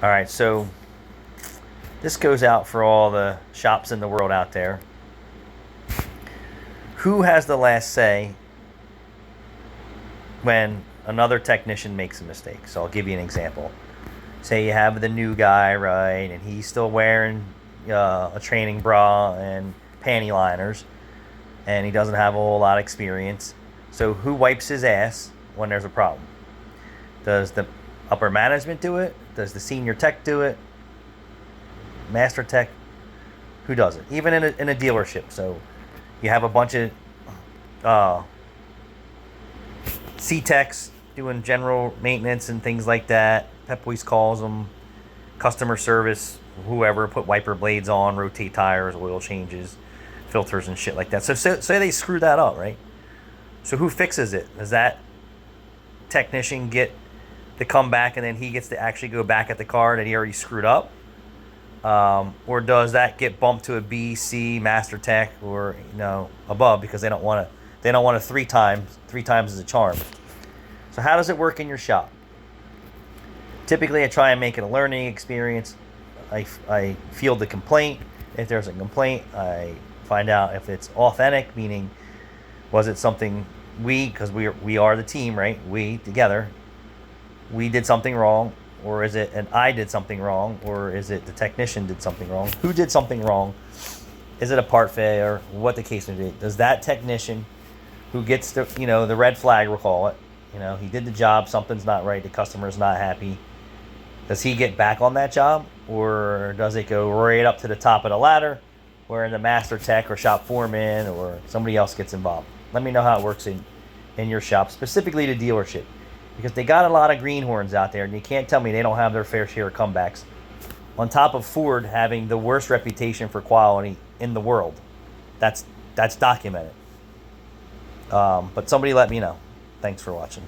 All right, so this goes out for all the shops in the world out there. Who has the last say when another technician makes a mistake? So I'll give you an example. Say you have the new guy, right, and he's still wearing a training bra and panty liners, and he doesn't have a whole lot of experience. So who wipes his ass when there's a problem? Does the upper management do it? Does the senior tech do it? Master tech? Who does it? Even in a dealership. So you have a bunch of uh, C-techs doing general maintenance and things like that. Pep Boys calls them customer service, whoever, put wiper blades on, rotate tires, oil changes, filters and shit like that. So say they screw that up, right? So who fixes it? Does that technician get to come back and then he gets to actually go back at the car that he already screwed up? Or does that get bumped to a B, C, master tech, or above because they don't want to three times as a charm. So how does it work in your shop? Typically, I try and make it a learning experience. I field the complaint. If there's a complaint, I find out if it's authentic, meaning was it something because we are the team, right? We together, we did something wrong, or is it I did something wrong, or is it the technician did something wrong? Who did something wrong? Is it a part failure? What the case may be. Does that technician who gets the red flag, we'll call it, he did the job, something's not right, the customer's not happy, does he get back on that job, or does it go right up to the top of the ladder where the master tech or shop foreman or somebody else gets involved? Let me know how it works in your shop, specifically the dealership, because they got a lot of greenhorns out there and you can't tell me they don't have their fair share of comebacks, on top of Ford having the worst reputation for quality in the world. That's documented. But somebody let me know. Thanks for watching.